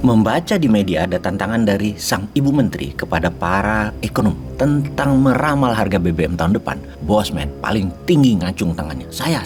Membaca di media ada tantangan dari sang Ibu Menteri kepada para ekonom tentang meramal harga BBM tahun depan. Bosman paling tinggi ngacung tangannya. Saya,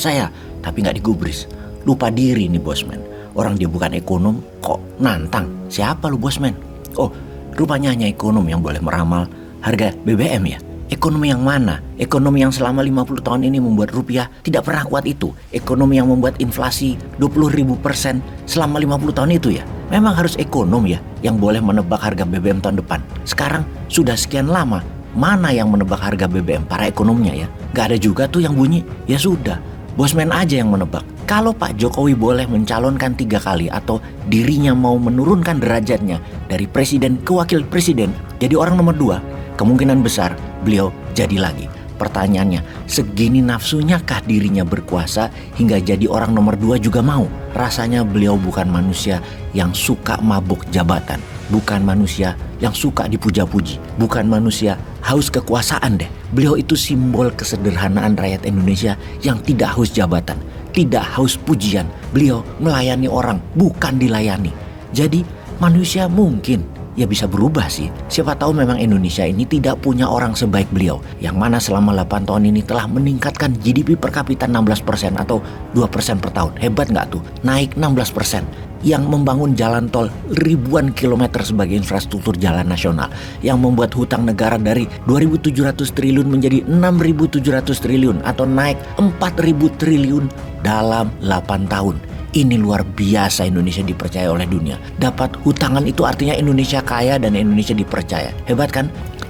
tapi nggak digubris. Lupa diri nih Bosman. Orang dia bukan ekonom, kok nantang. Siapa lu Bosman? Oh, rupanya hanya ekonom yang boleh meramal harga BBM ya. Ekonomi yang mana? Ekonomi yang selama 50 tahun ini membuat rupiah tidak pernah kuat itu. Ekonomi yang membuat inflasi 20.000% selama 50 tahun itu ya. Memang harus ekonom ya yang boleh menebak harga BBM tahun depan. Sekarang sudah sekian lama, mana yang menebak harga BBM? Para ekonomnya ya. Gak ada juga tuh yang bunyi. Ya sudah, Bosman aja yang menebak. Kalau Pak Jokowi boleh mencalonkan 3 kali atau dirinya mau menurunkan derajatnya dari presiden ke wakil presiden jadi orang nomor 2, kemungkinan besar beliau jadi lagi. Pertanyaannya, segini nafsunya kah dirinya berkuasa hingga jadi orang nomor 2 juga mau? Rasanya beliau bukan manusia yang suka mabuk jabatan. Bukan manusia yang suka dipuja-puji. Bukan manusia haus kekuasaan deh. Beliau itu simbol kesederhanaan rakyat Indonesia yang tidak haus jabatan. Tidak haus pujian. Beliau melayani orang, bukan dilayani. Jadi manusia mungkin ya bisa berubah sih. Siapa tahu memang Indonesia ini tidak punya orang sebaik beliau, yang mana selama 8 tahun ini telah meningkatkan GDP per kapita 16% atau 2% per tahun. Hebat nggak tuh? Naik 16%. Yang membangun jalan tol ribuan kilometer sebagai infrastruktur jalan nasional. Yang membuat hutang negara dari 2.700 triliun menjadi 6.700 triliun atau naik 4.000 triliun dalam 8 tahun. Ini luar biasa Indonesia dipercaya oleh dunia. Dapat hutangan itu artinya Indonesia kaya dan Indonesia dipercaya. Hebat kan?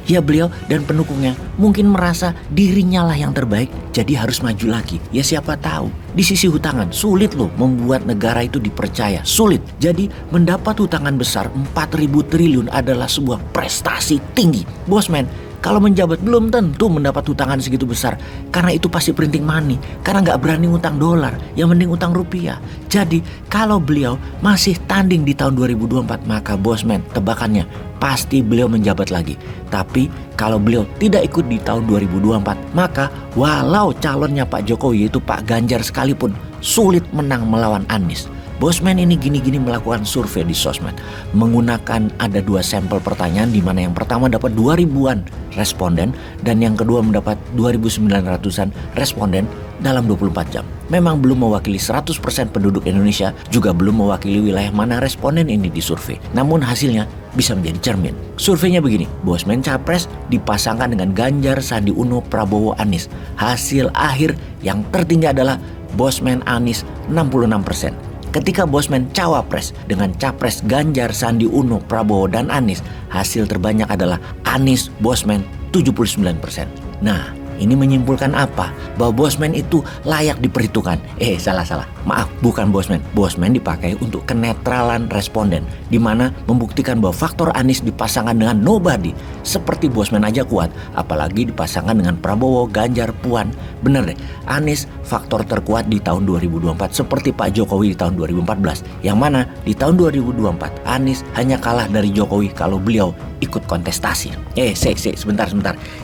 Ya beliau dan pendukungnya mungkin merasa dirinya lah yang terbaik, jadi harus maju lagi. Ya siapa tahu. Di sisi hutangan sulit loh membuat negara itu dipercaya. Sulit. Jadi mendapat hutangan besar 4.000 triliun adalah sebuah prestasi tinggi. Bosman, kalau menjabat belum tentu mendapat hutangan segitu besar. Karena itu pasti printing money. Karena nggak berani utang dolar. Yang mending utang rupiah. Jadi kalau beliau masih tanding di tahun 2024, maka Bosman tebakannya pasti beliau menjabat lagi. Tapi kalau beliau tidak ikut di tahun 2024, maka walau calonnya Pak Jokowi yaitu Pak Ganjar sekalipun sulit menang melawan Anies. Bosman ini gini-gini melakukan survei di sosmed. Menggunakan ada 2 sampel pertanyaan di mana yang pertama dapat 2.000-an responden dan yang kedua mendapat 2.900-an responden dalam 24 jam. Memang belum mewakili 100% penduduk Indonesia, juga belum mewakili wilayah mana responden ini disurvei. Namun hasilnya bisa menjadi cermin. Surveinya begini, Bosman Capres dipasangkan dengan Ganjar, Sandi Uno, Prabowo, Anies. Hasil akhir yang tertinggi adalah Bosman Anies 66%. Ketika Bosman Cawapres dengan Capres Ganjar, Sandi Uno, Prabowo, dan Anies, hasil terbanyak adalah Anies Bosman 79%. Nah, ini menyimpulkan apa? Bahwa Bosman itu layak diperhitungkan. Salah. Maaf, bukan Bosman. Bosman dipakai untuk kenetralan responden, di mana membuktikan bahwa faktor Anies dipasangkan dengan nobody. Seperti Bosman aja kuat, apalagi dipasangkan dengan Prabowo, Ganjar, Puan. Bener deh, Anies faktor terkuat di tahun 2024 seperti Pak Jokowi di tahun 2014. Yang mana di tahun 2024 Anies hanya kalah dari Jokowi kalau beliau ikut kontestasi. Sebentar.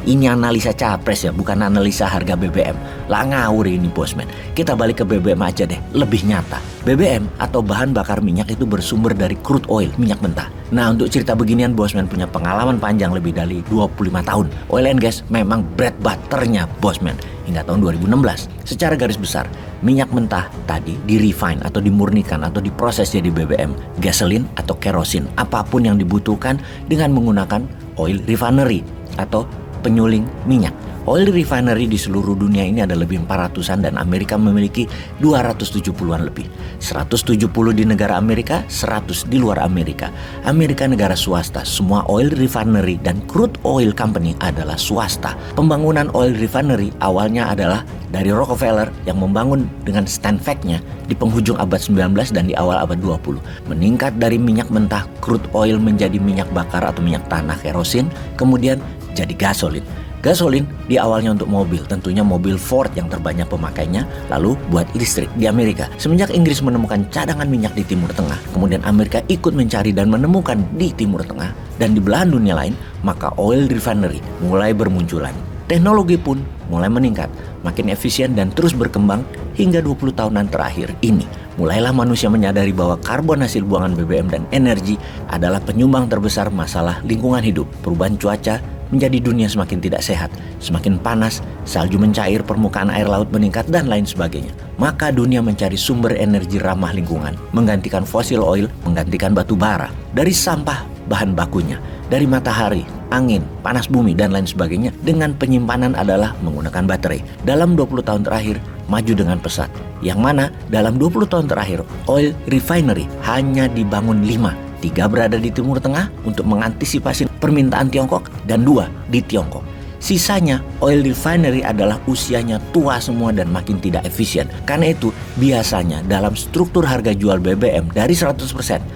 Ini analisa Capres ya, bukan analisa harga BBM. Lah ngawur ini Bosman. Kita balik ke BBM aja deh, lebih nyata. BBM atau bahan bakar minyak itu bersumber dari crude oil, minyak mentah. Nah, untuk cerita beginian Bosman punya pengalaman panjang lebih dari 25 tahun. Oil and gas memang bread butternya Bosman hingga tahun 2016. Secara garis besar, minyak mentah tadi di-refine atau dimurnikan atau diproses jadi BBM, gasoline atau kerosin, apapun yang dibutuhkan dengan menggunakan oil refinery atau penyuling minyak. Oil refinery di seluruh dunia ini ada lebih 400-an dan Amerika memiliki 270-an lebih. 170 di negara Amerika, 100 di luar Amerika. Amerika negara swasta, semua oil refinery dan crude oil company adalah swasta. Pembangunan oil refinery awalnya adalah dari Rockefeller yang membangun dengan stand fact-nya di penghujung abad 19 dan di awal abad 20. Meningkat dari minyak mentah crude oil menjadi minyak bakar atau minyak tanah kerosin, kemudian jadi gasolin. Gasolin di awalnya untuk mobil, tentunya mobil Ford yang terbanyak pemakainya, lalu buat listrik di Amerika. Semenjak Inggris menemukan cadangan minyak di Timur Tengah, kemudian Amerika ikut mencari dan menemukan di Timur Tengah, dan di belahan dunia lain, maka oil refinery mulai bermunculan. Teknologi pun mulai meningkat, makin efisien dan terus berkembang hingga 20 tahunan terakhir ini, mulailah manusia menyadari bahwa karbon hasil buangan BBM dan energi adalah penyumbang terbesar masalah lingkungan hidup. Perubahan cuaca menjadi dunia semakin tidak sehat, semakin panas, salju mencair, permukaan air laut meningkat, dan lain sebagainya. Maka dunia mencari sumber energi ramah lingkungan, menggantikan fosil oil, menggantikan batu bara, dari sampah bahan bakunya, dari matahari, angin, panas bumi, dan lain sebagainya, dengan penyimpanan adalah menggunakan baterai. Dalam 20 tahun terakhir, maju dengan pesat. Yang mana dalam 20 tahun terakhir, oil refinery hanya dibangun 5. 3 berada di Timur Tengah untuk mengantisipasi permintaan Tiongkok dan 2 di Tiongkok. Sisanya oil refinery adalah usianya tua semua dan makin tidak efisien. Karena itu biasanya dalam struktur harga jual BBM dari 100%,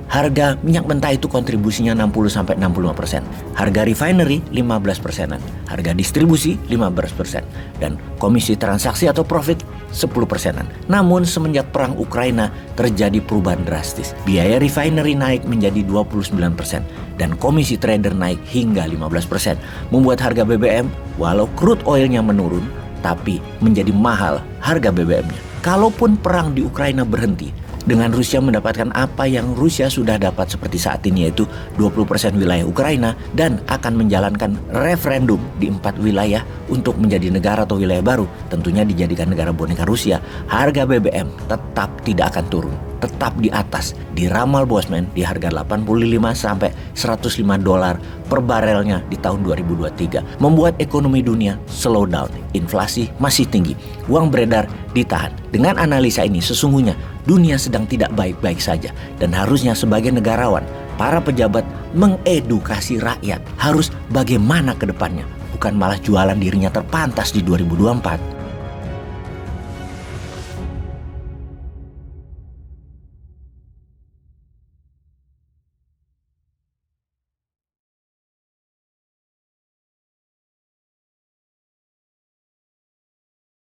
harga minyak mentah itu kontribusinya 60-65%. Harga refinery 15%-an, harga distribusi 15%, dan komisi transaksi atau profit 10%-an. Namun semenjak perang Ukraina terjadi perubahan drastis. Biaya refinery naik menjadi 29% dan komisi trader naik hingga 15%. Membuat harga BBM walau crude oilnya menurun tapi menjadi mahal harga BBM-nya. Kalaupun perang di Ukraina berhenti, dengan Rusia mendapatkan apa yang Rusia sudah dapat seperti saat ini, yaitu 20% wilayah Ukraina, dan akan menjalankan referendum di 4 wilayah untuk menjadi negara atau wilayah baru, tentunya dijadikan negara boneka Rusia, harga BBM tetap tidak akan turun, tetap di atas. Diramal Bosman di harga 85 sampai 105 dolar per barelnya di tahun 2023, membuat ekonomi dunia slow down, inflasi masih tinggi, uang beredar ditahan. Dengan analisa ini sesungguhnya dunia sedang tidak baik-baik saja, dan harusnya sebagai negarawan, para pejabat mengedukasi rakyat harus bagaimana ke depannya, bukan malah jualan dirinya terpantas di 2024.